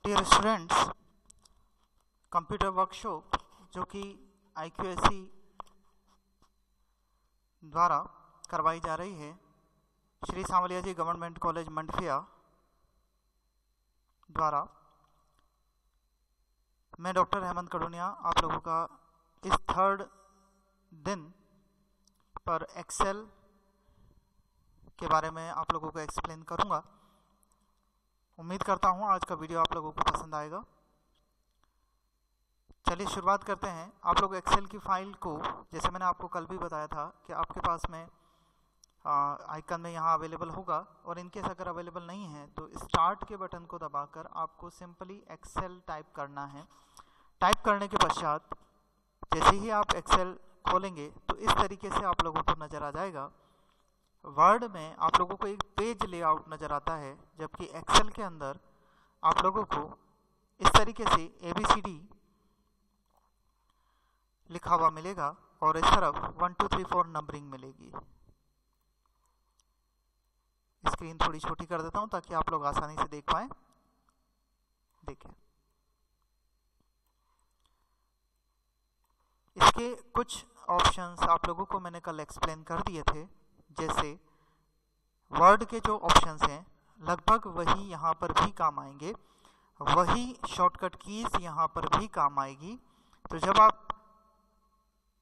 Dear students, computer workshop जो कि IQAC द्वारा करवाई जा रही है श्री सांवलिया जी गवर्नमेंट कॉलेज मंडफिया द्वारा, मैं डॉक्टर हेमंत कड़ुनिया आप लोगों का इस थर्ड दिन पर एक्सेल के बारे में आप लोगों को एक्सप्लेन करूंगा। उम्मीद करता हूं आज का वीडियो आप लोगों को पसंद आएगा। चलिए शुरुआत करते हैं। आप लोग एक्सेल की फाइल को, जैसे मैंने आपको कल भी बताया था कि आपके पास में आइकन में यहाँ अवेलेबल होगा, और इनकेस अगर अवेलेबल नहीं है तो स्टार्ट के बटन को दबाकर आपको सिंपली एक्सेल टाइप करना है। टाइप करने के पश्चात जैसे ही आप एक्सेल खोलेंगे तो इस तरीके से आप लोगों को नज़र आ जाएगा। वर्ड में आप लोगों को एक पेज लेआउट नज़र आता है, जबकि एक्सेल के अंदर आप लोगों को इस तरीके से ABCD लिखा हुआ मिलेगा और इस तरफ 1 2 3 4 नंबरिंग मिलेगी। स्क्रीन थोड़ी छोटी कर देता हूं ताकि आप लोग आसानी से देख पाएं। देखें, इसके कुछ ऑप्शंस आप लोगों को मैंने कल एक्सप्लेन कर दिए थे। जैसे वर्ड के जो ऑप्शंस हैं लगभग वही यहाँ पर भी काम आएंगे, वही शॉर्टकट कीज यहाँ पर भी काम आएगी। तो जब आप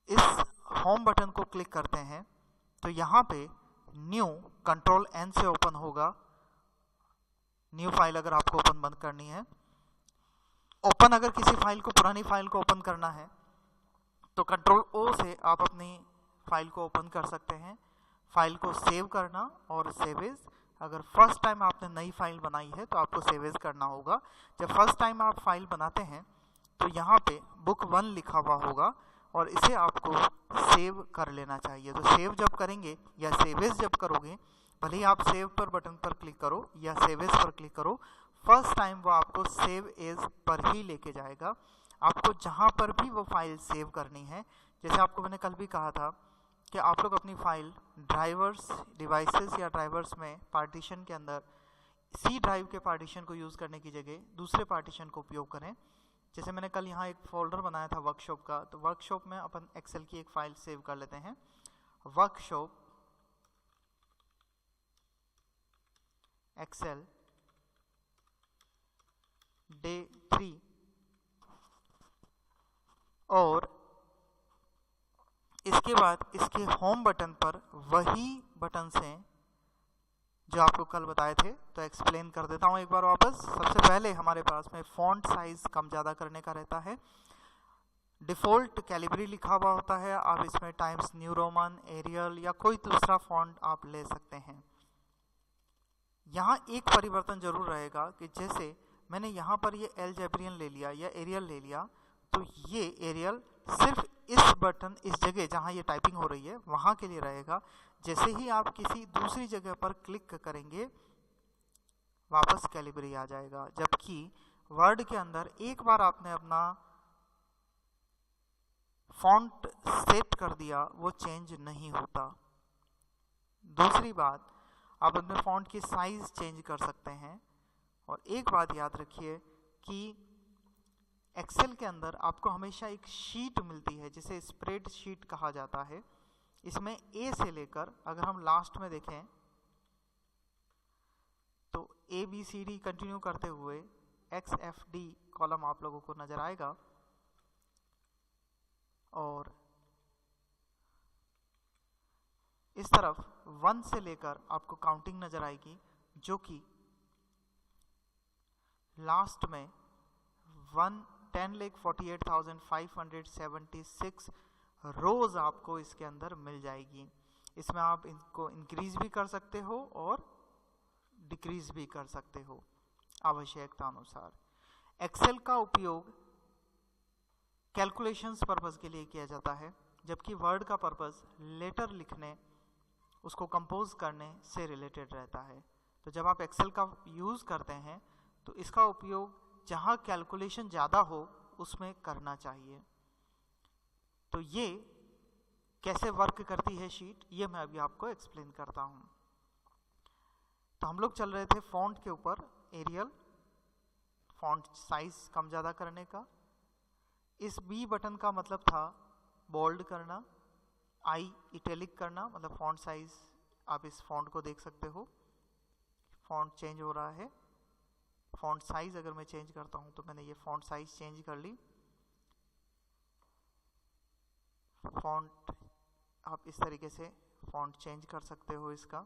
इस होम बटन को क्लिक करते हैं तो यहाँ पे न्यू कंट्रोल N से ओपन होगा। न्यू फाइल अगर आपको ओपन बंद करनी है, ओपन अगर किसी फाइल को, पुरानी फाइल को ओपन करना है तो कंट्रोल O से आप अपनी फाइल को ओपन कर सकते हैं। फाइल को सेव करना और सेव एज, अगर फर्स्ट टाइम आपने नई फाइल बनाई है तो आपको सेव एज करना होगा। जब फर्स्ट टाइम आप फाइल बनाते हैं तो यहाँ पे बुक 1 लिखा हुआ होगा और इसे आपको सेव कर लेना चाहिए। तो सेव जब करेंगे या सेव एज जब करोगे, भले ही आप सेव पर बटन पर क्लिक करो या सेव एज पर क्लिक करो, फर्स्ट टाइम वो आपको सेव एज पर ही लेके जाएगा। आपको जहाँ पर भी वो फाइल सेव करनी है, जैसे आपको मैंने कल भी कहा था कि आप लोग अपनी फाइल ड्राइवर्स, डिवाइसेस या ड्राइवर्स में पार्टीशन के अंदर C ड्राइव के पार्टीशन को यूज़ करने की जगह दूसरे पार्टीशन को उपयोग करें। जैसे मैंने कल यहाँ एक फोल्डर बनाया था वर्कशॉप का, तो वर्कशॉप में अपन एक्सेल की एक फाइल सेव कर लेते हैं, वर्कशॉप एक्सेल डे 3, और इसके बाद इसके होम बटन पर वही बटन से जो आपको कल बताए थे, तो एक्सप्लेन कर देता हूं एक बार वापस। सबसे पहले हमारे पास में फॉन्ट साइज कम ज़्यादा करने का रहता है। डिफ़ॉल्ट कैलिब्री लिखा हुआ होता है, आप इसमें टाइम्स न्यू रोमन, एरियल या कोई दूसरा फॉन्ट आप ले सकते हैं। यहाँ एक परिवर्तन जरूर रहेगा कि जैसे मैंने यहाँ पर ये एल्जेब्रियन ले लिया या एरियल ले लिया, तो ये एरियल सिर्फ इस बटन, इस जगह जहाँ ये टाइपिंग हो रही है वहाँ के लिए रहेगा। जैसे ही आप किसी दूसरी जगह पर क्लिक करेंगे वापस कैलिब्री आ जाएगा। जबकि वर्ड के अंदर एक बार आपने अपना फॉन्ट सेट कर दिया, वो चेंज नहीं होता। दूसरी बात, आप अपने फॉन्ट की साइज चेंज कर सकते हैं। और एक बात याद रखिए कि एक्सेल के अंदर आपको हमेशा एक शीट मिलती है जिसे स्प्रेड शीट कहा जाता है। इसमें A से लेकर, अगर हम लास्ट में देखें तो ABCD कंटिन्यू करते हुए XFD कॉलम आप लोगों को नजर आएगा, और इस तरफ 1 से लेकर आपको काउंटिंग नजर आएगी, जो कि लास्ट में 10,48,576 रोज आपको इसके अंदर मिल जाएगी। इसमें आप इनको इंक्रीज भी कर सकते हो और डिक्रीज भी कर सकते हो आवश्यकता अनुसार। एक्सेल का उपयोग कैलकुलेशंस पर्पस के लिए किया जाता है, जबकि वर्ड का पर्पस लेटर लिखने, उसको कंपोज करने से रिलेटेड रहता है। तो जब आप एक्सेल का यूज करते हैं तो इसका उपयोग जहां कैलकुलेशन ज़्यादा हो उसमें करना चाहिए। तो ये कैसे वर्क करती है शीट, ये मैं अभी आपको एक्सप्लेन करता हूं। तो हम लोग चल रहे थे फॉन्ट के ऊपर, एरियल फॉन्ट साइज कम ज़्यादा करने का। इस बी बटन का मतलब था बोल्ड करना, आई इटैलिक करना, मतलब फॉन्ट साइज। आप इस फॉन्ट को देख सकते हो, फॉन्ट चेंज हो रहा है। फॉन्ट साइज अगर मैं चेंज करता हूं तो मैंने ये फॉन्ट साइज चेंज कर ली। फॉन्ट आप इस तरीके से फॉन्ट चेंज कर सकते हो। इसका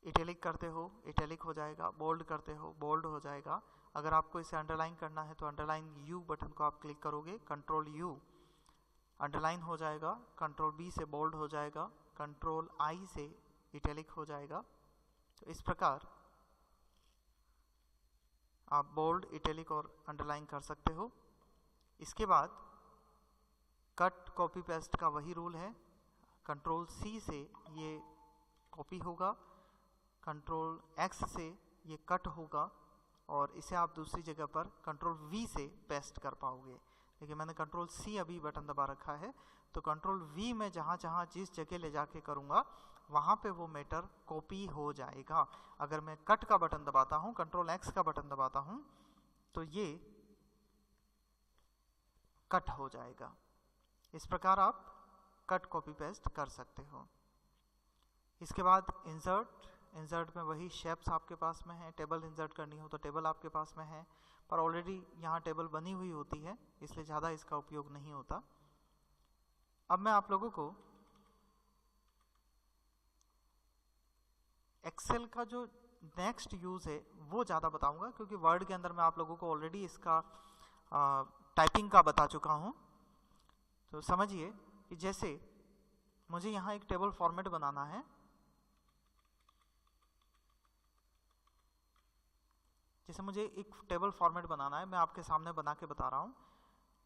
इटैलिक करते हो इटैलिक हो जाएगा, बोल्ड करते हो बोल्ड हो जाएगा। अगर आपको इसे अंडरलाइन करना है तो अंडरलाइन यू बटन को आप क्लिक करोगे, कंट्रोल यू अंडरलाइन हो जाएगा, कंट्रोल बी से बोल्ड हो जाएगा, कंट्रोल आई से इटैलिक हो जाएगा। तो इस प्रकार आप बोल्ड, इटैलिक और अंडरलाइन कर सकते हो। इसके बाद कट कॉपी पेस्ट का वही रूल है। कंट्रोल सी से ये कॉपी होगा, कंट्रोल एक्स से ये कट होगा और इसे आप दूसरी जगह पर कंट्रोल वी से पेस्ट कर पाओगे। लेकिन मैंने कंट्रोल सी अभी बटन दबा रखा है, तो कंट्रोल वी में जहाँ जहाँ जिस जगह ले जाके करूँगा वहाँ पे वो मैटर कॉपी हो जाएगा। अगर मैं कट का बटन दबाता हूँ, कंट्रोल एक्स का बटन दबाता हूँ, तो ये कट हो जाएगा। इस प्रकार आप कट कॉपी पेस्ट कर सकते हो। इसके बाद इंसर्ट में वही शेप्स आपके पास में है। टेबल इंसर्ट करनी हो तो टेबल आपके पास में है, पर ऑलरेडी यहाँ टेबल बनी हुई होती है, इसलिए ज़्यादा इसका उपयोग नहीं होता। अब मैं आप लोगों को एक्सेल का जो नेक्स्ट यूज है वो ज़्यादा बताऊंगा, क्योंकि वर्ड के अंदर मैं आप लोगों को ऑलरेडी इसका टाइपिंग का बता चुका हूँ। तो समझिए कि जैसे मुझे यहाँ एक टेबल फॉर्मेट बनाना है, मैं आपके सामने बना के बता रहा हूँ।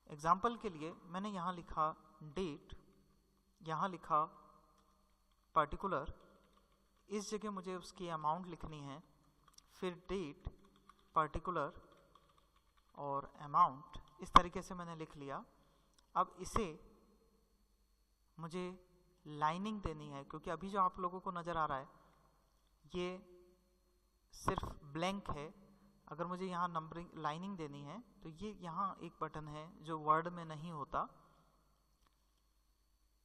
एग्जाम्पल के लिए मैंने यहाँ लिखा डेट, यहाँ लिखा पर्टिकुलर, इस जगह मुझे उसकी अमाउंट लिखनी है, फिर डेट, पर्टिकुलर और अमाउंट, इस तरीके से मैंने लिख लिया। अब इसे मुझे लाइनिंग देनी है, क्योंकि अभी जो आप लोगों को नज़र आ रहा है ये सिर्फ ब्लैंक है। अगर मुझे यहाँ नंबरिंग लाइनिंग देनी है तो ये यहाँ एक बटन है जो वर्ड में नहीं होता,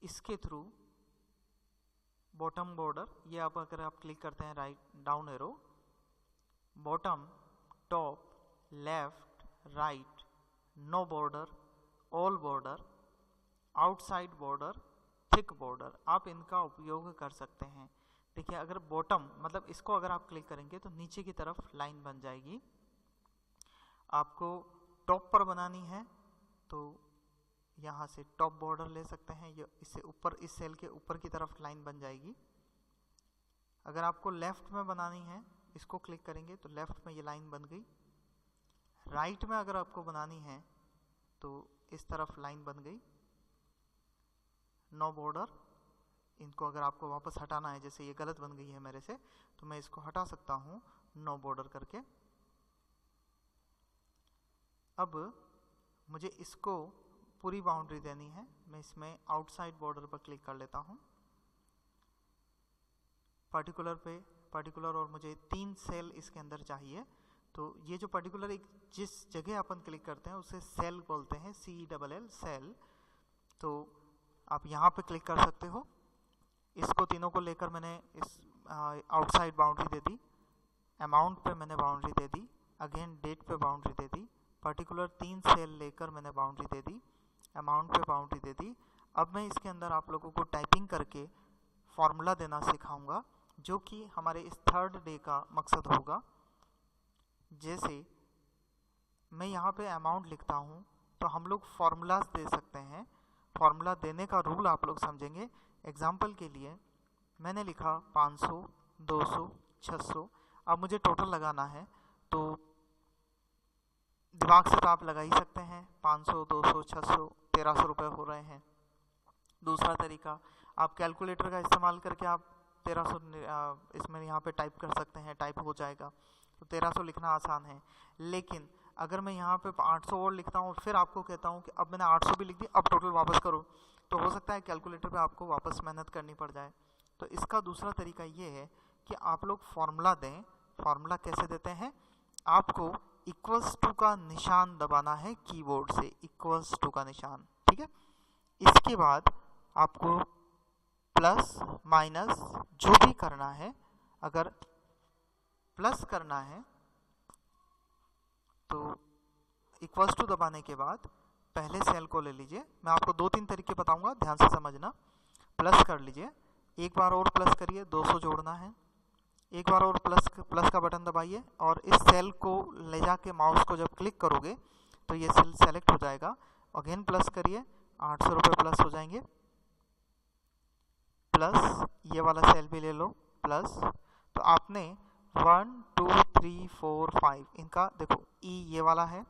इसके थ्रू बॉटम बॉर्डर, ये आप अगर आप क्लिक करते हैं right down arrow, bottom, top, left, right, no border, all border, outside border, thick border, आप इनका उपयोग कर सकते हैं। देखिए अगर बॉटम मतलब इसको अगर आप क्लिक करेंगे तो नीचे की तरफ लाइन बन जाएगी। आपको टॉप पर बनानी है तो यहाँ से टॉप बॉर्डर ले सकते हैं, ये इससे ऊपर इस सेल के ऊपर की तरफ लाइन बन जाएगी। अगर आपको लेफ्ट में बनानी है, इसको क्लिक करेंगे तो लेफ्ट में ये लाइन बन गई। राइट में अगर आपको बनानी है तो इस तरफ लाइन बन गई। नो बॉर्डर, इनको अगर आपको वापस हटाना है, जैसे ये गलत बन गई है मेरे से, तो मैं इसको हटा सकता हूँ नो बॉर्डर करके। अब मुझे इसको पूरी बाउंड्री देनी है, मैं इसमें आउटसाइड बॉर्डर पर क्लिक कर लेता हूँ। पर्टिकुलर पे पर्टिकुलर, और मुझे 3 सेल इसके अंदर चाहिए। तो ये जो पर्टिकुलर एक जिस जगह अपन क्लिक करते हैं उसे सेल बोलते हैं, CELL सेल। तो आप यहाँ पे क्लिक कर सकते हो। इसको तीनों को लेकर मैंने इस आउटसाइड बाउंड्री दे दी, अमाउंट पे मैंने बाउंड्री दे दी, अगेन डेट पे बाउंड्री दे दी, पर्टिकुलर 3 सेल लेकर मैंने बाउंड्री दे दी, अमाउंट पे बाउंड्री दे दी। अब मैं इसके अंदर आप लोगों को टाइपिंग करके फॉर्मूला देना सिखाऊंगा, जो कि हमारे इस 3rd डे का मकसद होगा। जैसे मैं यहाँ पे अमाउंट लिखता हूँ तो हम लोग फॉर्मूलाज दे सकते हैं। फॉर्मूला देने का रूल आप लोग समझेंगे। एग्जाम्पल के लिए मैंने लिखा 500, 200, 600। अब मुझे टोटल लगाना है तो दिमाग से तो आप लगा ही सकते हैं, 500, 200, 600, 1300 रुपये हो रहे हैं। दूसरा तरीका, आप कैलकुलेटर का इस्तेमाल करके आप 1300 इसमें यहाँ पे टाइप कर सकते हैं, टाइप हो जाएगा। तो 1300 लिखना आसान है। लेकिन अगर मैं यहाँ पे 800 और लिखता हूँ, फिर आपको कहता हूँ कि अब मैंने 800 भी लिख दी, अब टोटल वापस करो, तो हो सकता है कैलकुलेटर पे आपको वापस मेहनत करनी पड़ जाए। तो इसका दूसरा तरीका ये है कि आप लोग फॉर्मूला दें। फॉर्मूला कैसे देते हैं? आपको इक्वल्स टू का निशान दबाना है कीबोर्ड से, इक्वल्स टू का निशान, ठीक है। इसके बाद आपको प्लस माइनस जो भी करना है, अगर प्लस करना है तो इक्वल्स टू दबाने के बाद पहले सेल को ले लीजिए। मैं आपको 2-3 तरीके बताऊंगा, ध्यान से समझना। प्लस कर लीजिए, एक बार और प्लस करिए, 200 जोड़ना है, एक बार और प्लस का बटन दबाइए और इस सेल को ले जाके माउस को जब क्लिक करोगे तो ये सेल सेलेक्ट हो जाएगा। अगेन प्लस करिए, 800 रुपये प्लस हो जाएंगे। प्लस ये वाला सेल भी ले लो, प्लस। तो आपने 1 2 3 4 5 इनका देखो, ई ये वाला है,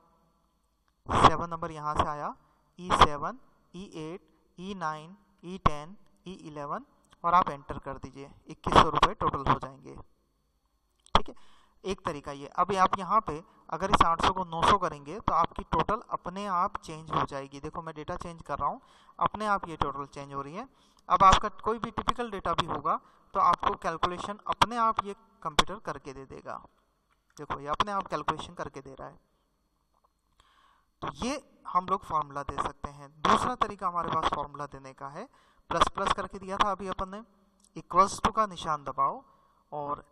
7 नंबर यहाँ से आया, E7 E8 E9 E10 E11 और आप एंटर कर दीजिए, 2100 रुपये टोटल हो जाएंगे, ठीक है। एक तरीका ये। अब आप यहाँ पे अगर इस 800 को 900 करेंगे तो आपकी टोटल अपने आप चेंज हो जाएगी। देखो मैं डेटा चेंज कर रहा हूँ, अपने आप ये टोटल चेंज हो रही है। अब आपका कोई भी टिपिकल डेटा भी होगा तो आपको कैलकुलेशन अपने आप ये कंप्यूटर करके दे देगा। देखो ये अपने आप कैलकुलेशन करके दे रहा है। तो ये हम लोग फॉर्मूला दे सकते हैं। दूसरा तरीका हमारे पास फॉर्मूला देने का है, प्लस प्लस करके दिया था अभी अपन ने, इक्वल्स टू का निशान दबाओ और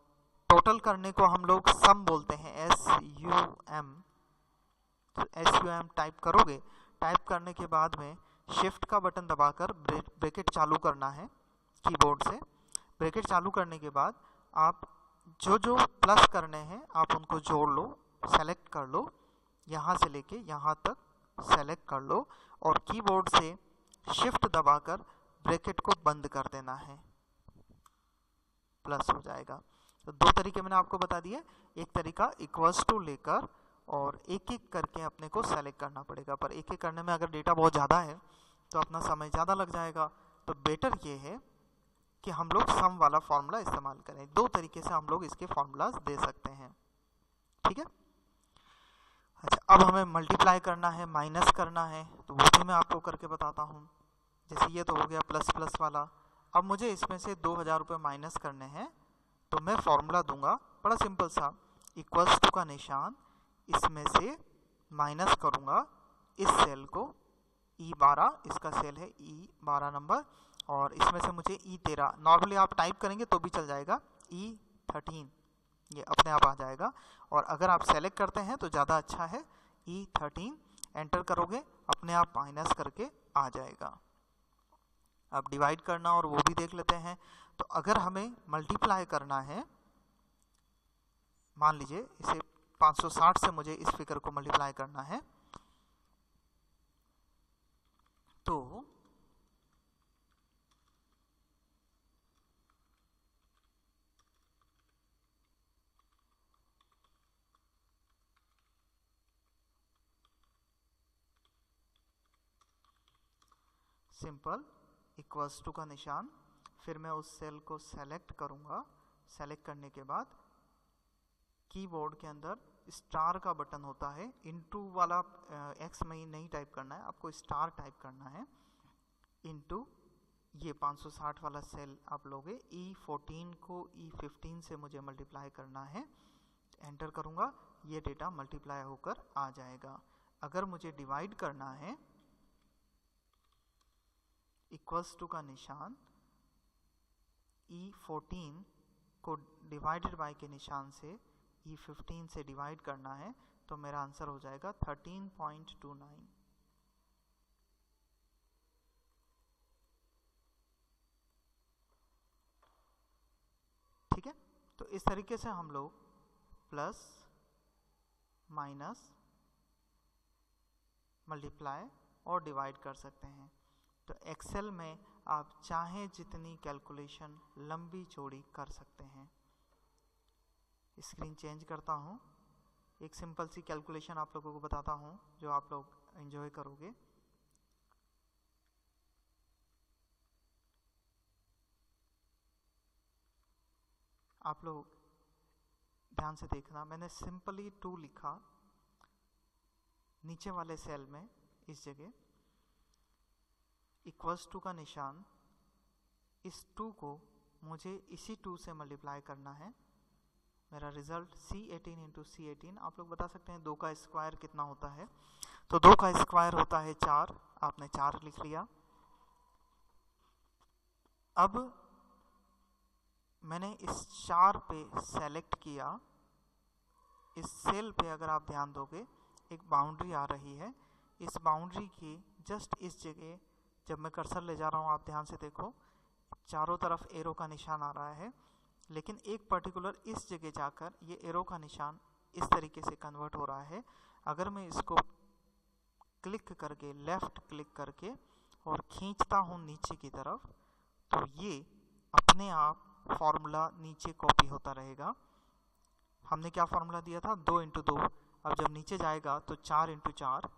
टोटल करने को हम लोग सम बोलते हैं, SUM। तो SUM टाइप करोगे, टाइप करने के बाद में शिफ्ट का बटन दबाकर ब्रैकेट चालू करना है कीबोर्ड से। ब्रैकेट चालू करने के बाद आप जो जो प्लस करने हैं आप उनको जोड़ लो, सेलेक्ट कर लो, यहाँ से लेके यहाँ तक सेलेक्ट कर लो और कीबोर्ड से शिफ्ट दबाकर ब्रैकेट को बंद कर देना है, प्लस हो जाएगा। तो 2 तरीके मैंने आपको बता दिए। एक तरीका इक्वल्स टू लेकर और एक एक करके अपने को सेलेक्ट करना पड़ेगा, पर एक एक करने में अगर डेटा बहुत ज़्यादा है तो अपना समय ज़्यादा लग जाएगा। तो बेटर ये है कि हम लोग सम वाला फॉर्मूला इस्तेमाल करें। 2 तरीके से हम लोग इसके फॉर्मूलाज दे सकते हैं, ठीक है। अच्छा, अब हमें मल्टीप्लाई करना है, माइनस करना है, तो वो भी मैं आपको करके बताता हूँ। जैसे ये तो हो गया प्लस प्लस वाला। अब मुझे इसमें से 2000 रुपये माइनस करने हैं, तो मैं फॉर्मूला दूंगा बड़ा सिंपल सा, इक्वल्स टू का निशान, इसमें से माइनस करूंगा इस सेल को, E12 इसका सेल है, E12 नंबर, और इसमें से मुझे E13, नॉर्मली आप टाइप करेंगे तो भी चल जाएगा, E13 ये अपने आप आ जाएगा। और अगर आप सेलेक्ट करते हैं तो ज़्यादा अच्छा है, E13 एंटर करोगे अपने आप माइनस करके आ जाएगा। अब डिवाइड करना और वो भी देख लेते हैं। तो अगर हमें मल्टीप्लाई करना है, मान लीजिए इसे 560 से मुझे इस फिगर को मल्टीप्लाई करना है, तो सिंपल इक्वल्स टू का निशान, फिर मैं उस सेल को सेलेक्ट करूंगा। सेलेक्ट करने के बाद कीबोर्ड के अंदर स्टार का बटन होता है, इनटू वाला एक्स में नहीं टाइप करना है, आपको स्टार टाइप करना है, इनटू ये 560 वाला सेल आप लोगे, E14 को E15 से मुझे मल्टीप्लाई करना है, एंटर करूंगा, ये डेटा मल्टीप्लाई होकर आ जाएगा। अगर मुझे डिवाइड करना है, इक्वल्स टू का निशान, E14 को डिवाइडेड बाय के निशान से E15 से डिवाइड करना है, तो मेरा आंसर हो जाएगा 13.29। ठीक है। तो इस तरीके से हम लोग प्लस माइनस मल्टीप्लाई और डिवाइड कर सकते हैं। तो एक्सेल में आप चाहें जितनी कैलकुलेशन लंबी चौड़ी कर सकते हैं। स्क्रीन चेंज करता हूं, एक सिंपल सी कैलकुलेशन आप लोगों को बताता हूं जो आप लोग एंजॉय करोगे। आप लोग ध्यान से देखना, मैंने सिंपली 2 लिखा नीचे वाले सेल में, इस जगह इक्वल्स टू का निशान, इस 2 को मुझे इसी 2 से मल्टीप्लाई करना है, मेरा रिजल्ट C18 इंटू C18, आप लोग बता सकते हैं 2 का स्क्वायर कितना होता है। तो 2 का स्क्वायर होता है 4, आपने 4 लिख लिया। अब मैंने इस 4 पे सेलेक्ट किया, इस सेल पे अगर आप ध्यान दोगे एक बाउंड्री आ रही है, इस बाउंड्री की जस्ट इस जगह जब मैं कर्सर ले जा रहा हूँ, आप ध्यान से देखो चारों तरफ एरो का निशान आ रहा है, लेकिन एक पर्टिकुलर इस जगह जाकर ये एरो का निशान इस तरीके से कन्वर्ट हो रहा है। अगर मैं इसको क्लिक करके, लेफ्ट क्लिक करके और खींचता हूँ नीचे की तरफ, तो ये अपने आप फॉर्मूला नीचे कॉपी होता रहेगा। हमने क्या फॉर्मूला दिया था, 2 इंटू 2। अब जब नीचे जाएगा तो 4 इंटू 4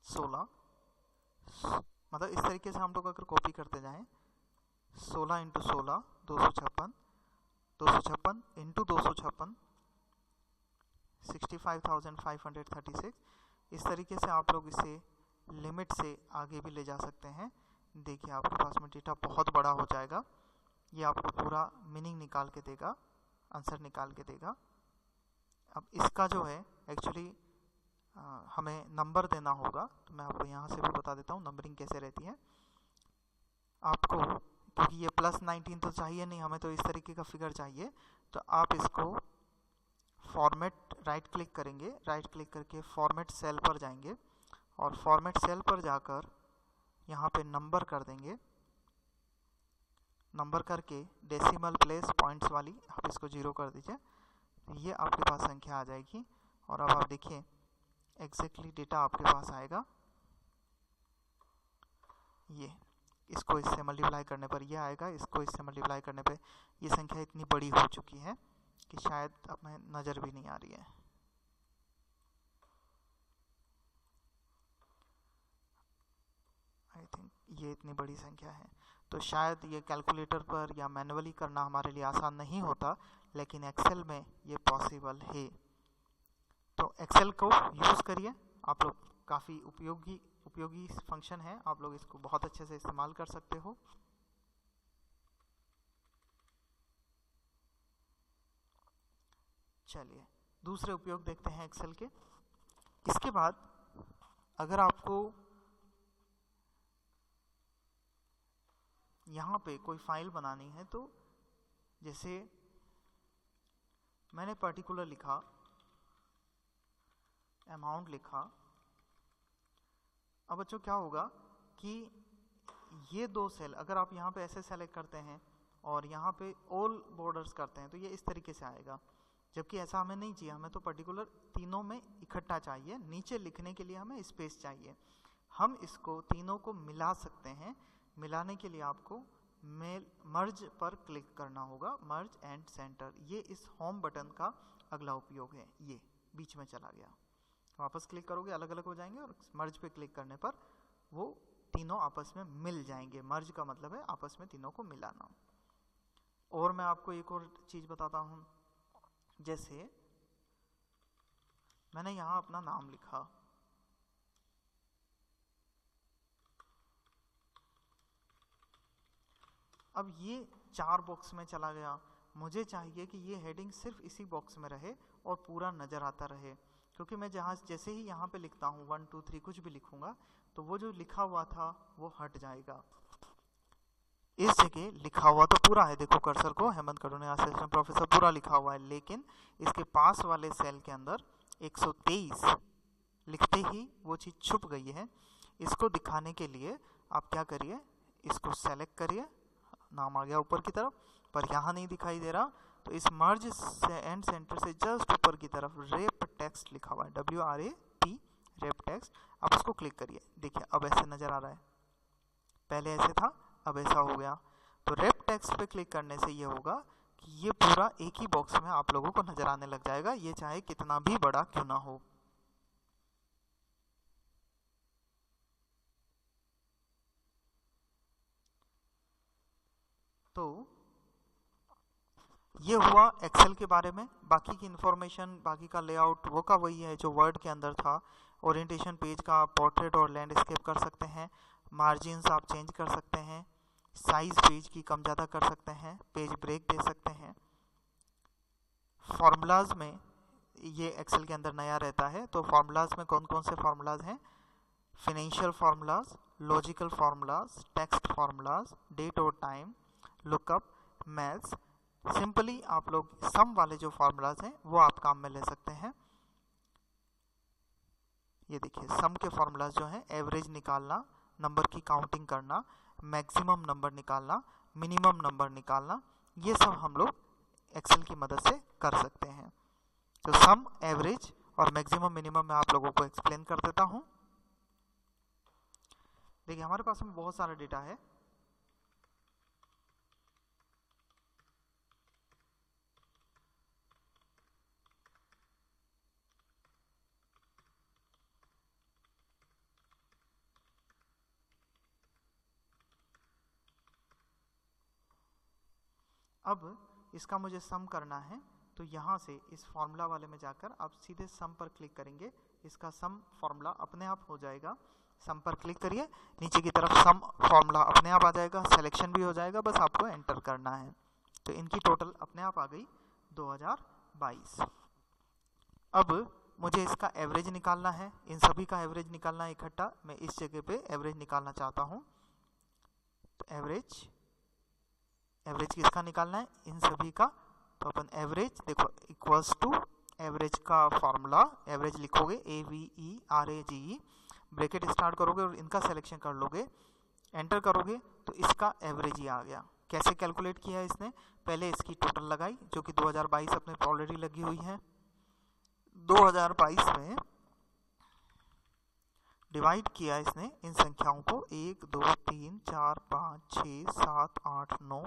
16, मतलब इस तरीके से हम लोग अगर कॉपी करते जाएं, 16 इंटू 16 256, 256 इंटू 256 65,536। इस तरीके से आप लोग इसे लिमिट से आगे भी ले जा सकते हैं। देखिए आपके पास में डेटा बहुत बड़ा हो जाएगा, ये आपको पूरा मीनिंग निकाल के देगा, आंसर निकाल के देगा। अब इसका जो है एक्चुअली हमें नंबर देना होगा, तो मैं आपको यहाँ से भी बता देता हूँ नंबरिंग कैसे रहती है आपको, क्योंकि ये +19 तो चाहिए नहीं हमें, तो इस तरीके का फिगर चाहिए। तो आप इसको फॉर्मेट राइट क्लिक करेंगे, राइट क्लिक करके फॉर्मेट सेल पर जाएंगे और फॉर्मेट सेल पर जाकर यहाँ पे नंबर कर देंगे। नंबर करके डेसिमल प्लेस पॉइंट्स वाली आप इसको 0 कर दीजिए, ये आपके पास संख्या आ जाएगी। और अब आप देखिए एग्जैक्टली डेटा आपके पास आएगा, ये इसको इससे मल्टीप्लाई करने पर ये आएगा, इसको इससे मल्टीप्लाई करने पर ये संख्या इतनी बड़ी हो चुकी है कि शायद अपने नज़र भी नहीं आ रही है। आई थिंक ये इतनी बड़ी संख्या है, तो शायद ये कैलकुलेटर पर या मैन्युअली करना हमारे लिए आसान नहीं होता, लेकिन एक्सेल में ये पॉसिबल है। तो एक्सेल को यूज़ करिए, आप लोग काफ़ी उपयोगी फंक्शन है, आप लोग इसको बहुत अच्छे से इस्तेमाल कर सकते हो। चलिए दूसरे उपयोग देखते हैं एक्सेल के। इसके बाद अगर आपको यहाँ पे कोई फाइल बनानी है, तो जैसे मैंने पर्टिकुलर लिखा, अमाउंट लिखा। अब बच्चों क्या होगा कि ये 2 सेल अगर आप यहाँ पे ऐसे सेलेक्ट करते हैं और यहाँ पे ऑल बॉर्डर्स करते हैं, तो ये इस तरीके से आएगा, जबकि ऐसा हमें नहीं चाहिए, हमें तो पर्टिकुलर तीनों में इकट्ठा चाहिए। नीचे लिखने के लिए हमें स्पेस चाहिए, हम इसको तीनों को मिला सकते हैं। मिलाने के लिए आपको मर्ज पर क्लिक करना होगा, मर्ज एंड सेंटर, ये इस होम बटन का अगला उपयोग है। ये बीच में चला गया, वापस क्लिक करोगे अलग अलग हो जाएंगे, और मर्ज पे क्लिक करने पर वो तीनों आपस में मिल जाएंगे। मर्ज का मतलब है आपस में तीनों को मिलाना। और मैं आपको एक और चीज बताता हूँ, जैसे मैंने यहाँ अपना नाम लिखा, अब ये 4 बॉक्स में चला गया, मुझे चाहिए कि ये हेडिंग सिर्फ इसी बॉक्स में रहे और पूरा नजर आता रहे, क्योंकि मैं जैसे ही यहाँ पे लिखता हूँ 1 2 3 कुछ भी लिखूंगा, तो वो जो लिखा हुआ था वो हट जाएगा। इस जगह लिखा हुआ तो पूरा है, देखो कर्सर को, हेमंत करुणिया असिस्टेंट प्रोफेसर पूरा लिखा हुआ है, लेकिन इसके पास वाले सेल के अंदर 123 लिखते ही वो चीज छुप गई है। इसको दिखाने के लिए आप क्या करिए, इसको सेलेक्ट करिए, नाम आ गया ऊपर की तरफ, पर यहाँ नहीं दिखाई दे रहा, तो इस मर्ज से एंड सेंटर से जस्ट ऊपर की तरफ रेप टेक्स्ट लिखा हुआ है, WRAP रेप टेक्स्ट, आप इसको क्लिक करिए। देखिए अब ऐसे नजर आ रहा है, पहले ऐसे था अब ऐसा हो गया। तो रेप टेक्स्ट पे क्लिक करने से ये होगा कि ये पूरा एक ही बॉक्स में आप लोगों को नजर आने लग जाएगा, ये चाहे कितना भी बड़ा क्यों ना हो। तो ये हुआ एक्सेल के बारे में। बाकी की इंफॉर्मेशन, बाकी का लेआउट वो का वही है जो वर्ड के अंदर था। ओरिएंटेशन पेज का आप पोर्ट्रेट और लैंडस्केप कर सकते हैं, मार्जिन्स आप चेंज कर सकते हैं, साइज पेज की कम ज़्यादा कर सकते हैं, पेज ब्रेक दे सकते हैं, फॉर्मूलाज में ये एक्सेल के अंदर नया रहता है, तो फॉर्मूलाज में कौन कौन से फॉर्मूलाज हैं? Financial formulas, logical formulas, text formulas, date और टाइम, लुकअप, मैथ्स। सिंपली आप लोग सम वाले जो फॉर्मूलाज हैं वो आप काम में ले सकते हैं। ये देखिए सम के फॉर्मूलाज जो हैं, एवरेज निकालना, नंबर की काउंटिंग करना, मैक्सिमम नंबर निकालना, मिनिमम नंबर निकालना, ये सब हम लोग एक्सेल की मदद से कर सकते हैं। तो सम, एवरेज और मैक्सिमम मिनिमम मैं आप लोगों को एक्सप्लेन कर देता हूं। देखिए हमारे पास में बहुत सारा डेटा है। अब इसका मुझे सम करना है, तो यहाँ से इस फॉर्मूला वाले में जाकर आप सीधे सम पर क्लिक करेंगे, इसका सम फॉर्मूला अपने आप हो जाएगा। सम पर क्लिक करिए, नीचे की तरफ सम फॉर्मूला अपने आप आ जाएगा, सिलेक्शन भी हो जाएगा, बस आपको एंटर करना है। तो इनकी टोटल अपने आप आ गई 2022। अब मुझे इसका एवरेज निकालना है, इन सभी का एवरेज निकालना है इकट्ठा। मैं इस जगह पे एवरेज निकालना चाहता हूँ, तो एवरेज किसका निकालना है? इन सभी का। तो अपन एवरेज देखो इक्वल्स टू एवरेज का फॉर्मूला, एवरेज लिखोगे AVERAGE, ब्रैकेट स्टार्ट करोगे और इनका सिलेक्शन कर लोगे, एंटर करोगे तो इसका एवरेज ही आ गया। कैसे कैलकुलेट किया है इसने? पहले इसकी टोटल लगाई जो कि 2022 अपने ऑलरेडी लगी हुई है। 2022 में डिवाइड किया इसने इन संख्याओं को 1 2 3 4 5 6 7 8 9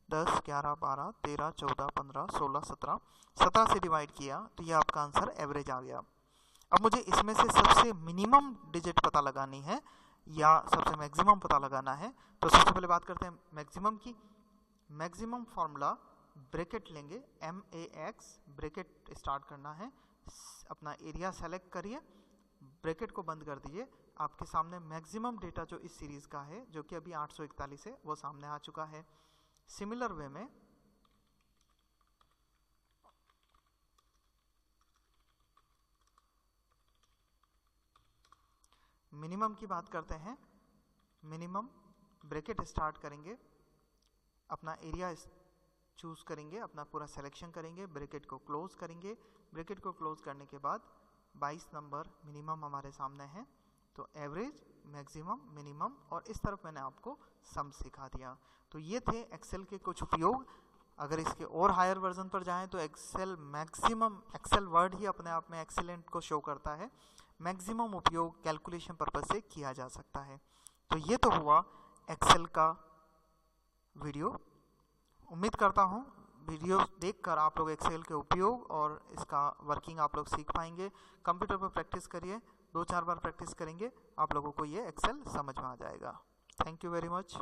10 11 12 13 14 15 16 17 से डिवाइड किया, तो ये आपका आंसर एवरेज आ गया। अब मुझे इसमें से सबसे मिनिमम डिजिट पता लगानी है या सबसे मैक्सिमम पता लगाना है। तो सबसे पहले बात करते हैं मैक्सिमम की। मैक्सिमम फॉर्मूला ब्रैकेट लेंगे, MAX, ब्रैकेट स्टार्ट करना है, अपना एरिया सेलेक्ट करिए, ब्रैकेट को बंद कर दीजिए। आपके सामने मैक्सिमम डेटा जो इस सीरीज का है, जो कि अभी 841 है, वो सामने आ चुका है। सिमिलर वे में मिनिमम की बात करते हैं। मिनिमम ब्रैकेट स्टार्ट करेंगे, अपना एरिया चूज करेंगे, अपना पूरा सिलेक्शन करेंगे, ब्रैकेट को क्लोज करेंगे। ब्रैकेट को क्लोज करने के बाद 22 नंबर मिनिमम हमारे सामने है। तो एवरेज, मैक्सिमम, मिनिमम और इस तरफ मैंने आपको सम सिखा दिया। तो ये थे एक्सेल के कुछ उपयोग। अगर इसके और हायर वर्जन पर जाएं तो एक्सेल मैक्सिमम, एक्सेल वर्ड ही अपने आप में एक्सीलेंट को शो करता है। मैक्सिमम उपयोग कैलकुलेशन पर्पज से किया जा सकता है। तो ये तो हुआ एक्सेल का वीडियो। उम्मीद करता हूँ वीडियो देखकर आप लोग एक्सेल के उपयोग और इसका वर्किंग आप लोग सीख पाएंगे। कंप्यूटर पर प्रैक्टिस करिए, 2-4 बार प्रैक्टिस करेंगे, आप लोगों को ये एक्सेल समझ में आ जाएगा। Thank you very much.